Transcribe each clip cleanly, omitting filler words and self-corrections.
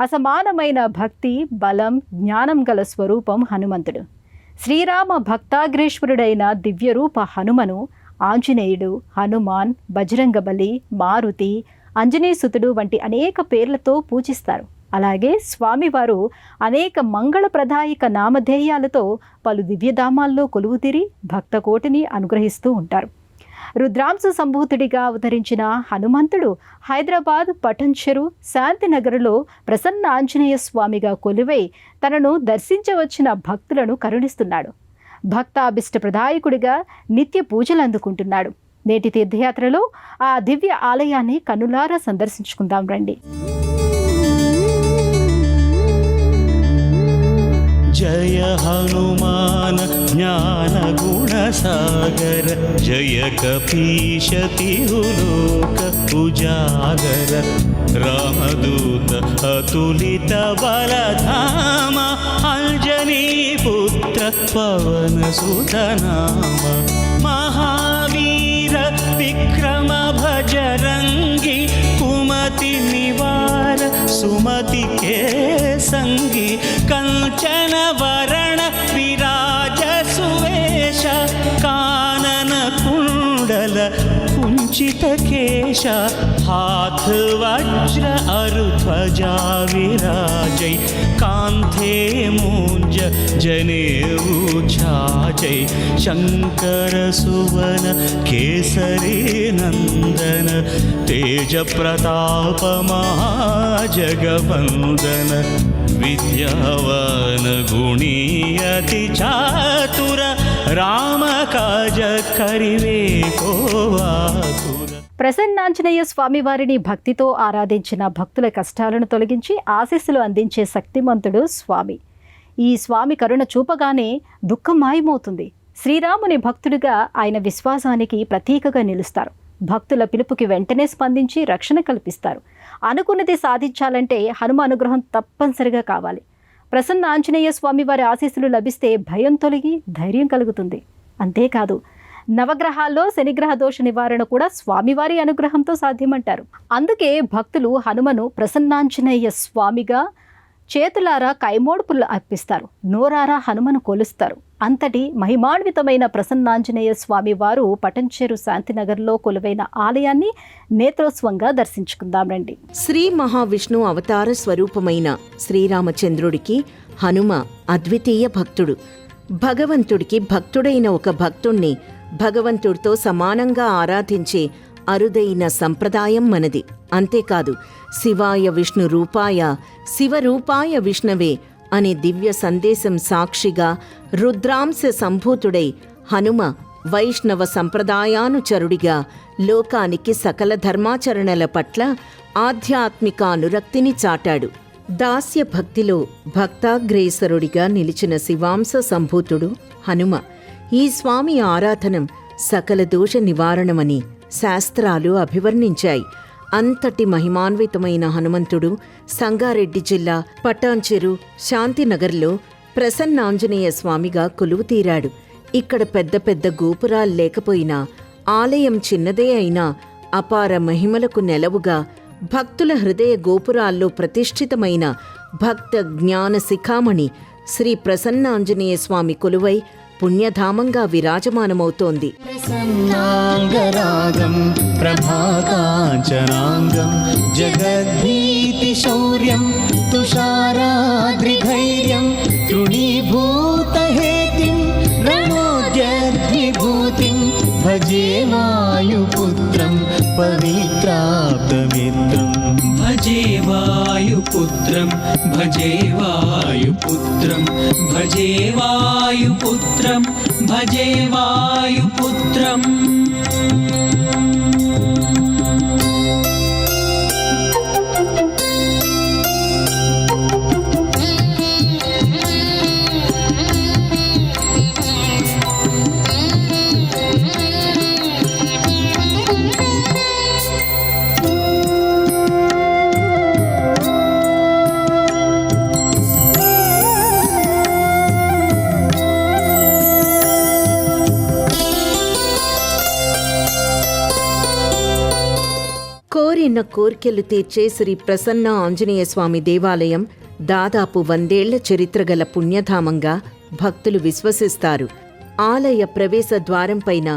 అసమానమైన భక్తి, బలం, జ్ఞానం గల స్వరూపం హనుమంతుడు. శ్రీరామ భక్తాగ్రేశ్వరుడైన దివ్యరూప హనుమను ఆంజనేయుడు, హనుమాన్, బజరంగబలి, మారుతి, అంజనీసుతుడు వంటి అనేక పేర్లతో పూజిస్తారు. అలాగే స్వామివారు అనేక మంగళప్రదాయక నామధేయాలతో పలు దివ్యధామాల్లో కొలువుతీరి భక్తకోటిని అనుగ్రహిస్తూ ఉంటారు. రుద్రాంశ సంభూతుడిగా అవతరించిన హనుమంతుడు హైదరాబాద్ పటంచెరు శాంతినగర్లో ప్రసన్న ఆంజనేయ స్వామిగా కొలువై తనను దర్శించవచ్చిన భక్తులను కరుణిస్తున్నాడు. భక్తాభిష్ట ప్రదాయకుడిగా నిత్య పూజలు అందుకుంటున్నాడు. నేటి తీర్థయాత్రలో ఆ దివ్య ఆలయాన్ని కన్నులారా సందర్శించుకుందాం రండి. జయ హనుమాన్ జ్ఞాన గుణ సాగర, జయ కపీశ తిరులోక ఉజాగర, రామదూత అతులిత బలధామ, అంజనీ పుత్ర పవన సుతనామ, మహావీర విక్రమ భజరంగి, కుమతి నివార సుమతి కే సంగి, కంచన వరణ విరాజ సువేశ, కానన కుండల కుంచిత కేశ, हाथ वज्र अरु ध्वजा विराजै, कांथे मूंज जनेऊ छाजै, शंकर सुवन केसरी नंदन, तेज प्रताप महाजगवंदन, विद्यावान गुणी अति चातुर, राम काज करिवे को आतुर. ప్రసన్నాంజనేయ స్వామి వారిని భక్తితో ఆరాధించిన భక్తుల కష్టాలను తొలగించి ఆశీస్సులు అందించే శక్తిమంతుడు స్వామి. ఈ స్వామి కరుణ చూపగానే దుఃఖం మాయమవుతుంది. శ్రీరాముని భక్తుడిగా ఆయన విశ్వాసానికి ప్రతీకగా నిలుస్తారు. భక్తుల పిలుపుకి వెంటనే స్పందించి రక్షణ కల్పిస్తారు. అనుకున్నది సాధించాలంటే హనుమ అనుగ్రహం తప్పనిసరిగా కావాలి. ప్రసన్న ఆంజనేయ స్వామి వారి ఆశీస్సులు లభిస్తే భయం తొలగి ధైర్యం కలుగుతుంది. అంతేకాదు, నవగ్రహాల్లో శనిగ్రహ దోష నివారణ కూడా స్వామివారి అనుగ్రహంతో సాధ్యమంటారు. అందుకే భక్తులు హనుమను ప్రసన్నాంజనేయ స్వామిగా చేతులారా కైమోడ్పులు అర్పిస్తారు, నోరారా హనుమను కొలుస్తారు. అంతటి మహిమాన్వితమైన ప్రసన్నాంజనేయ స్వామి వారు పటంచెరు శాంతినగర్లో కొలువైన ఆలయాన్ని నేత్రోత్సవంగా దర్శించుకుందాం రండి. శ్రీ మహావిష్ణు అవతార స్వరూపమైన శ్రీరామచంద్రుడికి హనుమ అద్వితీయ భక్తుడు. భగవంతుడికి భక్తుడైన ఒక భక్తుణ్ణి భగవంతుడితో సమానంగా ఆరాధించే అరుదైన సంప్రదాయం మనది. అంతేకాదు, శివాయ విష్ణు రూపాయ శివరూపాయ విష్ణవే అనే దివ్య సందేశం సాక్షిగా రుద్రాంశ సంభూతుడై హనుమ వైష్ణవ సంప్రదాయానుచరుడిగా లోకానికి సకల ధర్మాచరణల పట్ల ఆధ్యాత్మిక అనురక్తిని చాటాడు. దాస్య భక్తిలో భక్తాగ్రేసరుడిగా నిలిచిన శివాంశ సంభూతుడు హనుమ. ఈ స్వామి ఆరాధనం సకల దోష నివారణమని శాస్త్రాలు అభివర్ణించాయి. అంతటి మహిమాన్వితమైన హనుమంతుడు సంగారెడ్డి జిల్లా పటాన్చెరు శాంతినగర్లో ప్రసన్నాంజనేయ స్వామిగా కొలువుతీరాడు. ఇక్కడ పెద్ద పెద్ద గోపురాలు లేకపోయినా, ఆలయం చిన్నదే అయినా అపార మహిమలకు నెలవుగా భక్తుల హృదయ గోపురాల్లో ప్రతిష్ఠితమైన భక్త జ్ఞాన శిఖామణి శ్రీ ప్రసన్నాంజనేయ స్వామి కొలువై పుణ్యధామంగా విరాజమానమవుతోంది. ప్రసన్నాంగరాగం ప్రభాకాంచనాంగం జగద్భీతి శౌర్యం తుషారాద్రిధైర్యం తృణీభూతహేతిం రణోద్యద్విభూతిం భజే వాయుపుత్రం పవిత్రాప్తమిత్రం. భజే వాయుపుత్రం భజే వాయుపుత్రం భజే వాయుపుత్రం భజే వాయుపుత్రం. కోర్కెలు తీర్చే శ్రీ ప్రసన్న ఆంజనేయ స్వామి దేవాలయం దాదాపు 100 ఏళ్ల చరిత్ర గల పుణ్యధామంగా భక్తులు విశ్వసిస్తారు. ఆలయ ప్రవేశ ద్వారంపైన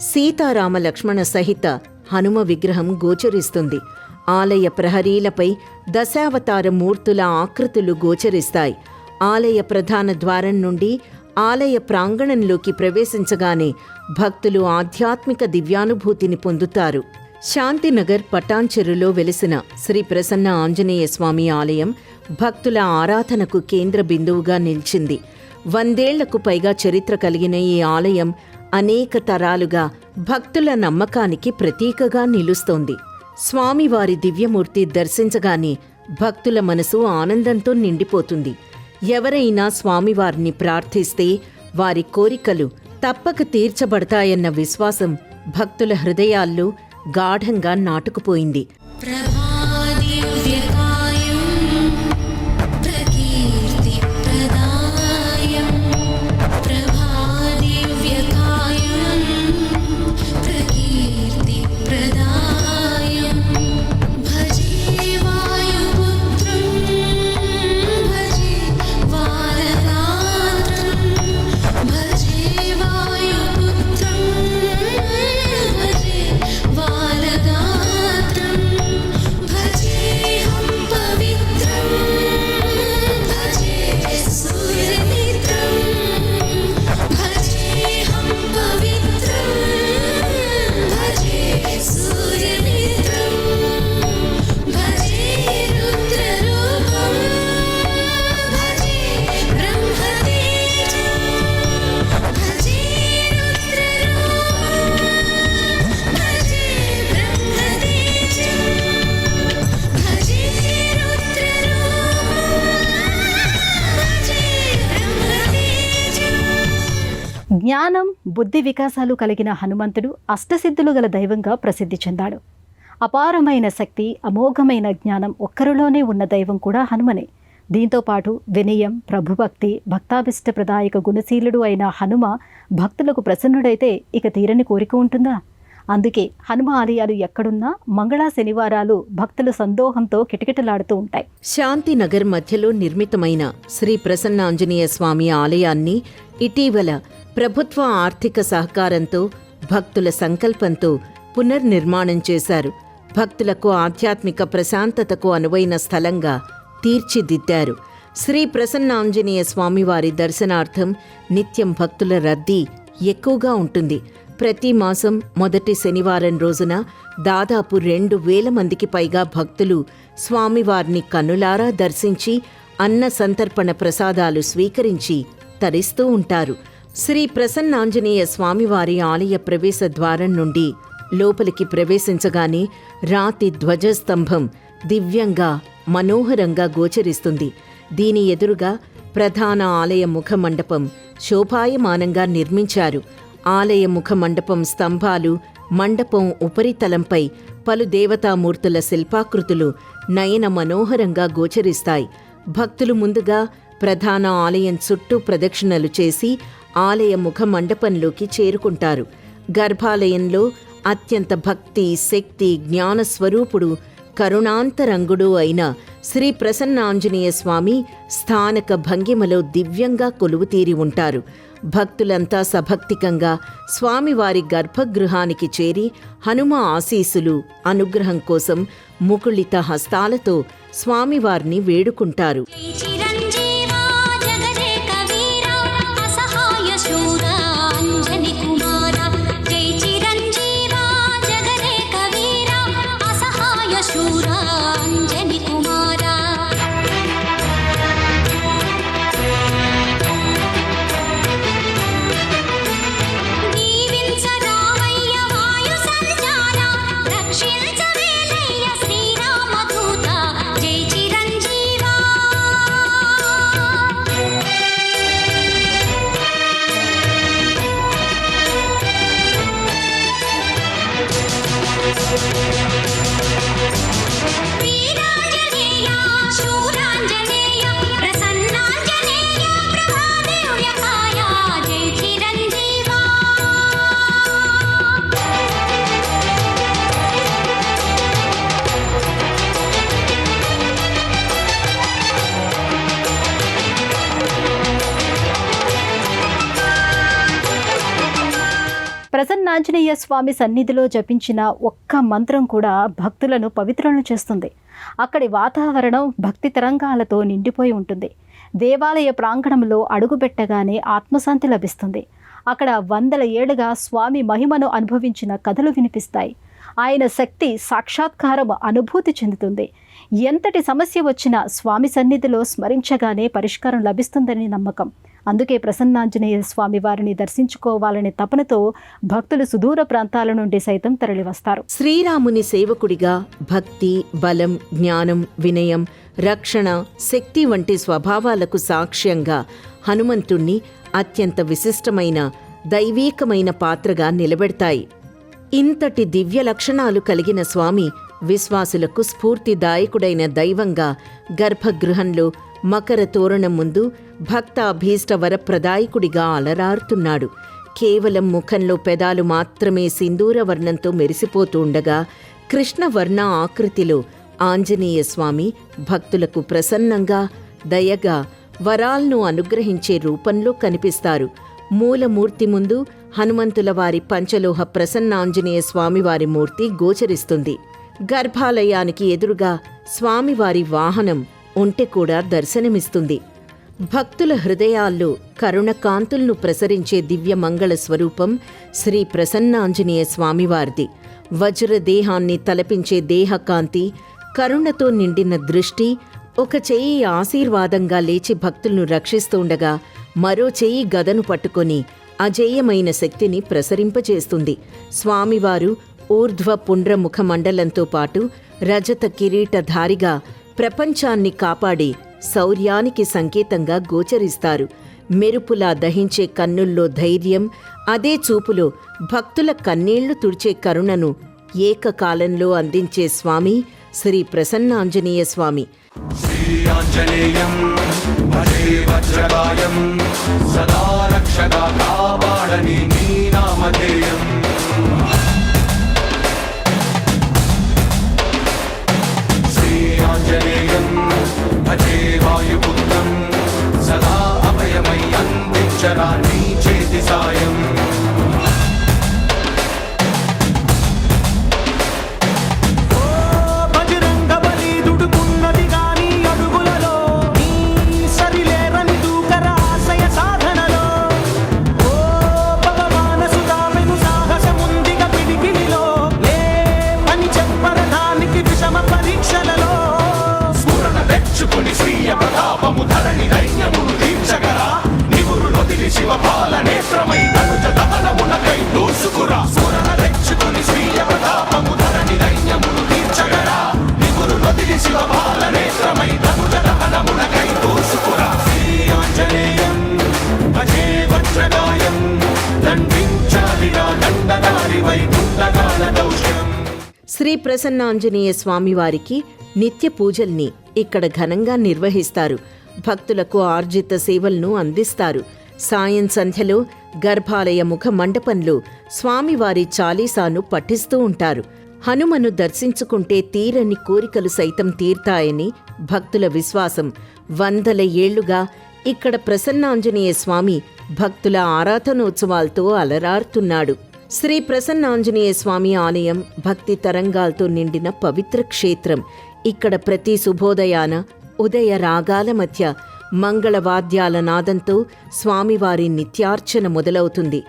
సీతారామ లక్ష్మణ సహిత హనుమ విగ్రహం గోచరిస్తుంది. ఆలయ ప్రహరీలపై దశావతార మూర్తుల ఆకృతులు గోచరిస్తాయి. ఆలయ ప్రధాన ద్వారం నుండి ఆలయ ప్రాంగణంలోకి ప్రవేశించగానే భక్తులు ఆధ్యాత్మిక దివ్యానుభూతిని పొందుతారు. శాంతినగర్ పటాన్చెరులో వెలిసిన శ్రీ ప్రసన్న ఆంజనేయ స్వామి ఆలయం భక్తుల ఆరాధనకు కేంద్ర బిందువుగా నిలిచింది. 100 ఏళ్లకు పైగా చరిత్ర కలిగిన ఈ ఆలయం అనేక తరాలుగా భక్తుల నమ్మకానికి ప్రతీకగా నిలుస్తోంది. స్వామివారి దివ్యమూర్తి దర్శించగానే భక్తుల మనసు ఆనందంతో నిండిపోతుంది. ఎవరైనా స్వామివారిని ప్రార్థిస్తే వారి కోరికలు తప్పక తీర్చబడతాయన్న విశ్వాసం భక్తుల హృదయాల్లో గాఢంగా నాటుకుపోయింది. జ్ఞానం, బుద్ధి వికాసాలు కలిగిన హనుమంతుడు అష్టసిద్ధులు గల దైవంగా ప్రసిద్ధి చెందాడు. అపారమైన శక్తి, అమోఘమైన జ్ఞానం ఒక్కరిలోనే ఉన్న దైవం కూడా హనుమనే. దీంతోపాటు వినయం, ప్రభుభక్తి, భక్తాభిష్టప్రదాయక గుణశీలుడు అయిన హనుమ భక్తులకు ప్రసన్నుడైతే ఇక తీరని కోరిక ఉంటుందా? అందుకే హనుమ ఆలయాలు ఎక్కడున్నా మంగళ శనివారాలు భక్తుల సందోహంతో కిటకిటలాడుతూ ఉంటాయి. శాంతినగర్ మధ్యలో నిర్మితమైన శ్రీ ప్రసన్న ఆంజనేయ స్వామి ఆలయాన్ని ఇటీవల ప్రభుత్వ ఆర్థిక సహకారంతో భక్తుల సంకల్పంతో పునర్నిర్మాణం చేశారు. భక్తులకు ఆధ్యాత్మిక ప్రశాంతతకు అనువైన స్థలంగా తీర్చిదిద్దారు. శ్రీ ప్రసన్న ఆంజనేయ స్వామివారి దర్శనార్థం నిత్యం భక్తుల రద్దీ ఎక్కువగా ఉంటుంది. ప్రతి మాసం మొదటి శనివారం రోజున దాదాపు 2000 మందికి పైగా భక్తులు స్వామివారిని కన్నులారా దర్శించి అన్న సంతర్పణ ప్రసాదాలు స్వీకరించి తరిస్తూ ఉంటారు. శ్రీ ప్రసన్నాంజనేయ స్వామివారి ఆలయ ప్రవేశ ద్వారం నుండి లోపలికి ప్రవేశించగానే రాతి ధ్వజస్తంభం దివ్యంగా మనోహరంగా గోచరిస్తుంది. దీని ఎదురుగా ప్రధాన ఆలయ ముఖమండపం శోభాయమానంగా నిర్మించారు. ఆలయ ముఖమండపం స్తంభాలు, మండపం ఉపరితలంపై పలు దేవతామూర్తుల శిల్పాకృతులు నయన మనోహరంగా గోచరిస్తాయి. భక్తులు ముందుగా ప్రధాన ఆలయం చుట్టూ ప్రదక్షిణలు చేసి ఆలయ ముఖమండపంలోకి చేరుకుంటారు. గర్భాలయంలో అత్యంత భక్తి, శక్తి, జ్ఞాన స్వరూపుడు, కరుణాంతరంగుడు అయిన శ్రీ ప్రసన్న ఆంజనేయ స్వామి స్థానక భంగిమలో దివ్యంగా కొలువుతీరి ఉంటారు. భక్తులంతా సభక్తికంగా స్వామివారి గర్భగృహానికి చేరి హనుమ ఆశీస్సులు, అనుగ్రహం కోసం ముకుళిత హస్తాలతో స్వామివారిని వేడుకుంటారు. ప్రసన్నాంజనేయ స్వామి సన్నిధిలో జపించిన ఒక్క మంత్రం కూడా భక్తులను పవిత్రులను చేస్తుంది. అక్కడి వాతావరణం భక్తి తరంగాలతో నిండిపోయి ఉంటుంది. దేవాలయ ప్రాంగణంలో అడుగుపెట్టగానే ఆత్మశాంతి లభిస్తుంది. అక్కడ వందల ఏళ్లుగా స్వామి మహిమను అనుభవించిన కథలు వినిపిస్తాయి. ఆయన శక్తి సాక్షాత్కారం అనుభూతి చెందుతుంది. ఎంతటి సమస్య వచ్చినా స్వామి సన్నిధిలో స్మరించగానే పరిష్కారం లభిస్తుందని నమ్మకం. అందుకే ప్రసన్నాంజనేయ స్వామి వారిని దర్శించుకోవాలనే తపనతో భక్తులు సుదూర ప్రాంతాల నుండి సైతం తరలివస్తారు. శ్రీరాముని సేవకుడిగా భక్తి, బలం, జ్ఞానం, వినయం, రక్షణ, శక్తి వంటి స్వభావాలకు సాక్ష్యంగా హనుమంతుణ్ణి అత్యంత విశిష్టమైన దైవీకమైన పాత్రగా నిలబెడతాయి. ఇంతటి దివ్య లక్షణాలు కలిగిన స్వామి విశ్వాసులకు స్ఫూర్తిదాయకుడైన దైవంగా గర్భగృహంలో మకర తోరణం ముందు భక్తాభీష్ట వరప్రదాయకుడిగా అలరారుతున్నాడు. కేవలం ముఖంలో పెదాలు మాత్రమే సింధూర వర్ణంతో మెరిసిపోతూ ఉండగా కృష్ణవర్ణ ఆకృతిలో ఆంజనేయ స్వామి భక్తులకు ప్రసన్నంగా, దయగా వరాల్ను అనుగ్రహించే రూపంలో కనిపిస్తారు. మూలమూర్తి ముందు హనుమంతుల వారి పంచలోహ ప్రసన్నాంజనేయ స్వామివారి మూర్తి గోచరిస్తుంది. గర్భాలయానికి ఎదురుగా స్వామివారి వాహనం ఒంటె కూడా దర్శనమిస్తుంది. భక్తుల హృదయాల్లో కరుణకాంతులను ప్రసరించే దివ్య మంగళ స్వరూపం శ్రీ ప్రసన్నాంజనేయ స్వామివారిది. వజ్రదేహాన్ని తలపించే దేహకాంతి, కరుణతో నిండిన దృష్టి, ఒక చెయ్యి ఆశీర్వాదంగా లేచి భక్తులను రక్షిస్తుండగా మరో చెయ్యి గదను పట్టుకొని అజేయమైన శక్తిని ప్రసరింపజేస్తుంది. స్వామివారు ఊర్ధ్వ పుండ్రముఖ మండలంతో పాటు రజత కిరీటధారిగా ప్రపంచాన్ని కాపాడి శౌర్యానికి సంకేతంగా గోచరిస్తారు. మెరుపులా దహించే కన్నుల్లో ధైర్యం, అదే చూపులో భక్తుల కన్నీళ్లు తుడిచే కరుణను ఏకకాలంలో అందించే స్వామి శ్రీ ప్రసన్నాంజనేయ స్వామి. శ్రీయాంజనేయం భజే వజ్రకాయం సదా రక్షగా కాపాడని నీ నామధేయం. శ్రీయాంజనేయం భజే వాయుపుత్రం సదా అభయమై అందించరా నీ చేతి సాయం. శ్రీ ప్రసన్నాంజనేయ స్వామివారికి నిత్య పూజల్ని ఇక్కడ ఘనంగా నిర్వహిస్తారు. భక్తులకు ఆర్జిత సేవలను అందిస్తారు. సాయం సంధ్యలో గర్భాలయ ముఖ మండపంలో స్వామివారి చాలీసాను పఠిస్తూ ఉంటారు. హనుమను దర్శించుకుంటే తీరని కోరికలు సైతం తీర్తాయని భక్తుల విశ్వాసం. వందల ఏళ్లుగా ఇక్కడ ప్రసన్నాంజనేయ స్వామి భక్తుల ఆరాధనోత్సవాలతో అలరారుతున్నాడు. శ్రీ ప్రసన్నాంజనేయ స్వామి ఆలయం భక్తి తరంగాలతో నిండిన పవిత్ర క్షేత్రం. ఇక్కడ ప్రతి శుభోదయాన ఉదయ రాగాల మధ్య మంగళవాద్యాల నాదంతో స్వామివారి నిత్యార్చన మొదలవుతుంది.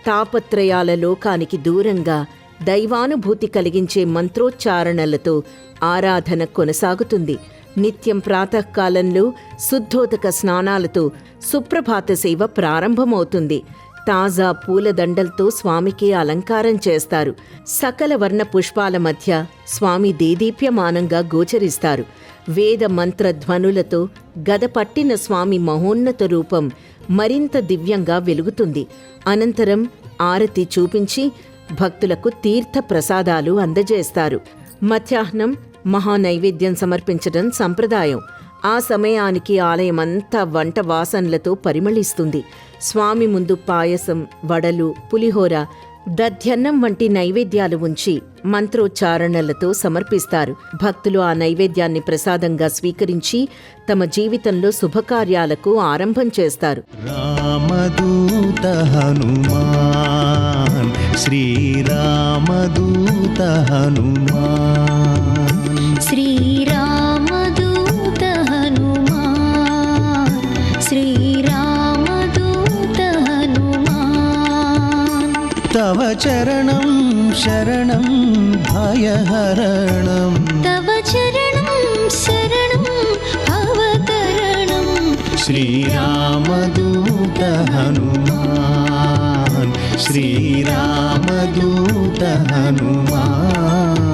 తాపత్రయాల లోకానికి దూరంగా దైవానుభూతి కలిగించే మంత్రోచ్చారణలతో ఆరాధన కొనసాగుతుంది. నిత్యం ప్రాతకాలంలో శుద్ధోదక స్నానాలతో సుప్రభాత సేవ ప్రారంభమవుతుంది. తాజా పూలదండలతో స్వామికి అలంకారం చేస్తారు. సకల వర్ణ పుష్పాల మధ్య స్వామి దేదీప్యమానంగా గోచరిస్తారు. వేద మంత్ర ధ్వనులతో గద పట్టిన స్వామి మహోన్నత రూపం మరింత దివ్యంగా వెలుగుతుంది. అనంతరం ఆరతి చూపించి భక్తులకు తీర్థ ప్రసాదాలు అందజేస్తారు. మధ్యాహ్నం మహానైవేద్యం సమర్పించడం సంప్రదాయం. ఆ సమయానికి ఆలయమంతా వంట వాసనలతో పరిమళిస్తుంది. స్వామి ముందు పాయసం, వడలు, పులిహోర, దధ్యన్నం వంటి నైవేద్యాలు ఉంచి మంత్రోచ్చారణలతో సమర్పిస్తారు. భక్తులు ఆ నైవేద్యాన్ని ప్రసాదంగా స్వీకరించి తమ జీవితంలో శుభకార్యాలకు ఆరంభం చేస్తారు. రామదూత హనుమాన్, శ్రీరామదూత హనుమాన్, శ్రీరామదూత హనుమాన్, శ్రీరామదూత హనుమాన్. తవ చరణం శరణం భయహరణం, తవ చరణం శరణం భవతరణం. శ్రీరామదూత హనుమాన్, శ్రీరామదూత హనుమాన్.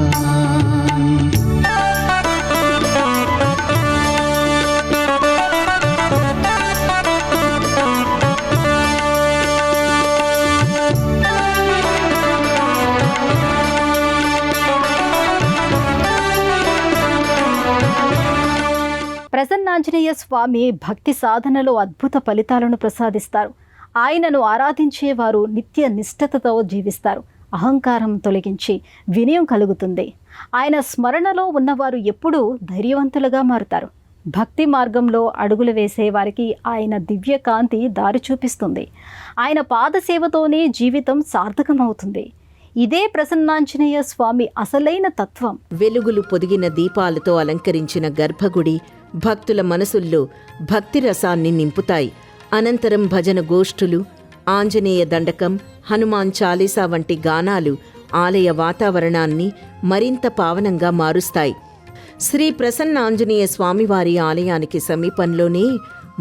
ప్రసన్నాంజనేయ స్వామి భక్తి సాధనలో అద్భుత ఫలితాలను ప్రసాదిస్తారు. ఆయనను ఆరాధించేవారు నిత్య నిష్ఠతతో జీవిస్తారు. అహంకారం తొలగించి వినయం కలుగుతుంది. ఆయన స్మరణలో ఉన్నవారు ఎప్పుడూ ధైర్యవంతులుగా మారుతారు. భక్తి మార్గంలో అడుగులు వేసే వారికి ఆయన దివ్య కాంతి దారి చూపిస్తుంది. ఆయన పాదసేవతోనే జీవితం సార్థకమవుతుంది. ఇదే ప్రసన్నాంజనేయ స్వామి అసలైన తత్వం. వెలుగులు పొదిగిన దీపాలతో అలంకరించిన గర్భగుడి భక్తుల మనసుల్లో భక్తి రసాన్ని నింపుతాయి. అనంతరం భజన గోష్ఠులు, ఆంజనేయ దండకం, హనుమాన్ చాలీసా వంటి గానాలు ఆలయ వాతావరణాన్ని మరింత పావనంగా మారుస్తాయి. శ్రీ ప్రసన్న ఆంజనేయ స్వామివారి ఆలయానికి సమీపంలోనే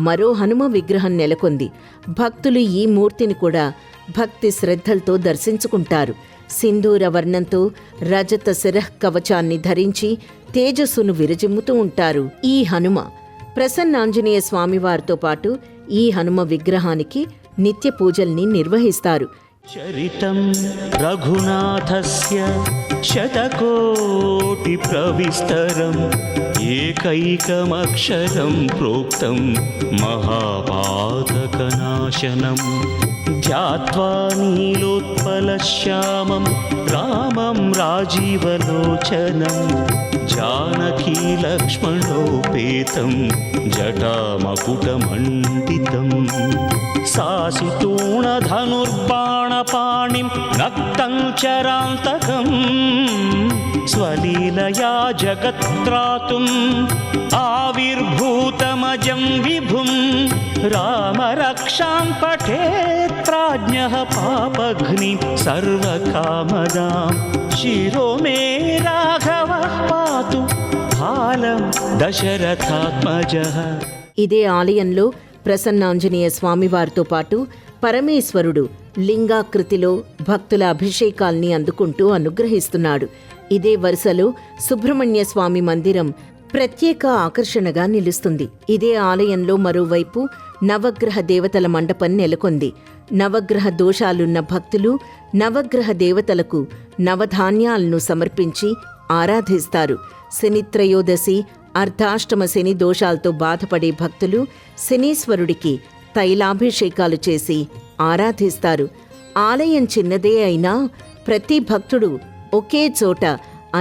మరో హనుమ విగ్రహం నెలకొంది. భక్తులు ఈ మూర్తిని కూడా భక్తి శ్రద్ధలతో దర్శించుకుంటారు. సింధూర వర్ణంతో రజత శిరః కవచాన్ని ధరించి తేజస్సును విరజిమ్ముతూ ఉంటారు. ఈ హనుమ ప్రసన్నాంజనేయ స్వామివారితో పాటు ఈ హనుమ విగ్రహానికి నిత్య పూజల్ని నిర్వహిస్తారు. చరితం రఘునాథస్య శతకోటి ప్రవిస్తరం, ఏకైకమక్షరం ప్రోక్తం మహాపాతకనాశనం, ధ్యాత్వా నీలోత్పలశ్యామం రామం రాజీవలోచనం, జానకీ లక్ష్మణోపేతం జటామకుటమండితం, సాసితూణధనుర్బాణపాణిం నక్తం చరాంతకం, స్వలీలయా జగత్రాతుం ఆవిర్భూతమజం విభుం, రామరక్షాం పఠేత్ ప్రాజ్ఞః పాపఘ్ని సర్వకామదాం, శిరో మే రాఘవః పాతు బాలం దశరథాత్మజః. ఇదే ఆలయంలో ప్రసన్నాంజనేయ స్వామివారితో పాటు పరమేశ్వరుడు లింగాకృతిలో భక్తుల అభిషేకాల్ని అందుకుంటూ అనుగ్రహిస్తున్నాడు. ఇదే వరుసలో సుబ్రహ్మణ్య స్వామి మందిరం ప్రత్యేక ఆకర్షణగా నిలుస్తుంది. ఇదే ఆలయంలో మరోవైపు నవగ్రహ దేవతల మండపం నెలకొంది. నవగ్రహ దోషాలున్న భక్తులు నవగ్రహ దేవతలకు నవధాన్యాలను సమర్పించి ఆరాధిస్తారు. శనిత్రయోదశి, అర్ధాష్టమ శని దోషాలతో బాధపడే భక్తులు శనీశ్వరుడికి తైలాభిషేకాలు చేసి ఆరాధిస్తారు. ఆలయం చిన్నదే అయినా ప్రతి భక్తుడు ఒకే చోట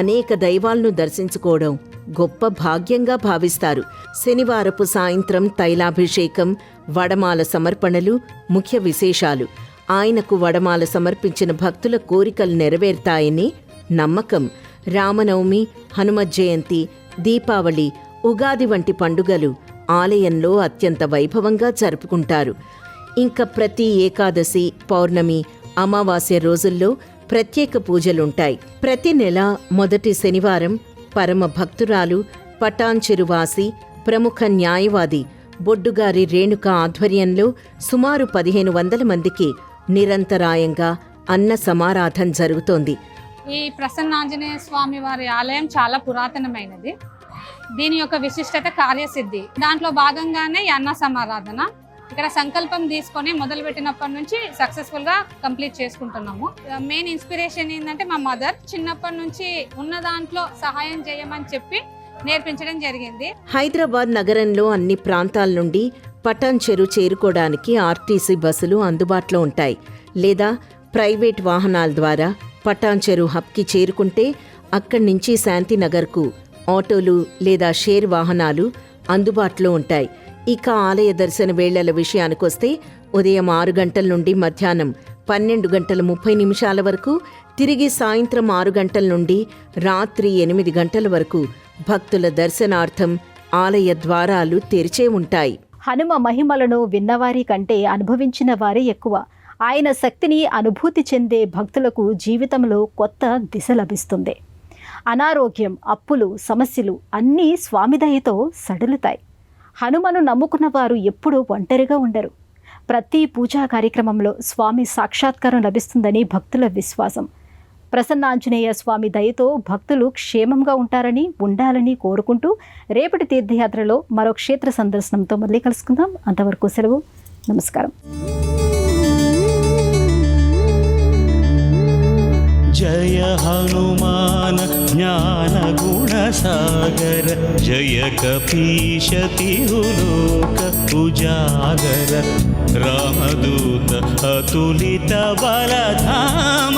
అనేక దైవాలను దర్శించుకోవడం గొప్ప భాగ్యంగా భావిస్తారు. శనివారపు సాయంత్రం తైలాభిషేకం, వడమాల సమర్పణలు ముఖ్య విశేషాలు. ఆయనకు వడమాల సమర్పించిన భక్తుల కోరికలు నెరవేరుతాయని నమ్మకం. రామనవమి, హనుమత్ జయంతి, దీపావళి, ఉగాది వంటి పండుగలు ఆలయంలో అత్యంత వైభవంగా జరుపుకుంటారు. ఇంకా ప్రతి ఏకాదశి, పౌర్ణమి, అమావాస్య రోజుల్లో ప్రత్యేక పూజలుంటాయి. ప్రతి నెల మొదటి శనివారం పరమ భక్తురాలు, పటాన్చెరువాసి, ప్రముఖ న్యాయవాది బొడ్డుగారి రేణుక ఆధ్వర్యంలో సుమారు 1500 మందికి నిరంతరాయంగా అన్న సమారాధన జరుగుతోంది. ఈ ప్రసన్నాంజనేయ స్వామి వారి ఆలయం చాలా పురాతనమైనది. దీని యొక్క విశిష్టత కార్యసిద్ధి. దాంట్లో భాగంగానే ఈ అన్న సమారాధన ఇక్కడ సంకల్పం తీసుకొని మొదలుపెట్టినప్పటి నుంచి సక్సెస్ఫుల్ గా కంప్లీట్ చేసుకుంటున్నాము. మెయిన్ ఇన్స్పిరేషన్ ఏంటంటే మా మదర్ చిన్నప్పటి నుంచి ఉన్న దాంట్లో సహాయం చేయమని చెప్పి నేర్పించడం జరిగింది. హైదరాబాద్ నగరంలో అన్ని ప్రాంతాల నుండి పటాన్చెరు చేరుకోవడానికి ఆర్టీసీ బస్సులు అందుబాటులో ఉంటాయి. లేదా ప్రైవేట్ వాహనాల ద్వారా పటాన్చెరు హబ్కి చేరుకుంటే అక్కడి నుంచి శాంతినగర్కు ఆటోలు లేదా షేర్ వాహనాలు అందుబాటులో ఉంటాయి. ఇక ఆలయ దర్శన వేళల విషయానికొస్తే ఉదయం 6 గంటల నుండి మధ్యాహ్నం 12:30 వరకు, తిరిగి సాయంత్రం 6 గంటల నుండి రాత్రి 8 గంటల వరకు భక్తుల దర్శనార్థం ఆలయ ద్వారాలు తెరిచే ఉంటాయి. హనుమ మహిమలను విన్నవారి కంటే అనుభవించిన వారే ఎక్కువ. ఆయన శక్తిని అనుభూతి చెందే భక్తులకు జీవితంలో కొత్త దిశ లభిస్తుంది. అనారోగ్యం, అప్పులు, సమస్యలు అన్నీ స్వామి దయతో సడులుతాయి. హనుమను నమ్ముకున్న వారు ఎప్పుడూ ఒంటరిగా ఉండరు. ప్రతి పూజా కార్యక్రమంలో స్వామి సాక్షాత్కారం లభిస్తుందని భక్తుల విశ్వాసం. ప్రసన్నాంజనేయ స్వామి దయతో భక్తులు క్షేమంగా ఉంటారని, ఉండాలని కోరుకుంటూ రేపటి తీర్థయాత్రలో మరో క్షేత్ర సందర్శనంతో మళ్ళీ కలుసుకుందాం. అంతవరకు సెలవు. నమస్కారం. जय हनुमान ज्ञान गुण सागर, जय कपीश तिरुलोक उजागर, रामदूत अतुलित बलधाम,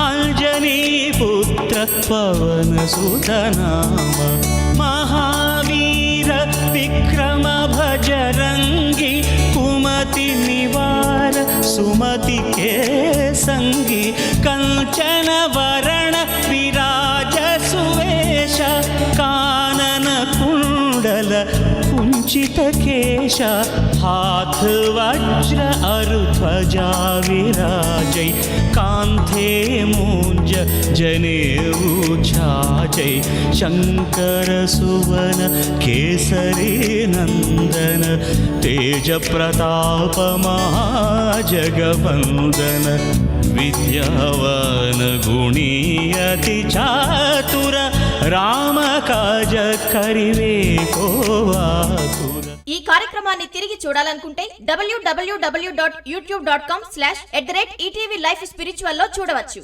अंजनी पुत्र पवन सुत नाम, महावीर विक्रम भजरंगी, कुमति निवार सुमति के संगी, कंचन वरण विराज सुवेश, कानन कुंडल कुंचित केश, हाथ वज्र अरु ध्वजा विराजै, कांथे मूंज जनेऊ छाजै, शंकर सुवन केसरी नंदन, तेज प्रताप महाजगवंदन, विद्यावान गुणी अति चातुर, राम काज करिवे को आतुर. ఈ కార్యక్రమాన్ని తిరిగి చూడాలనుకుంటే www.youtube.com/@ETV Life Spiritual లో చూడవచ్చు.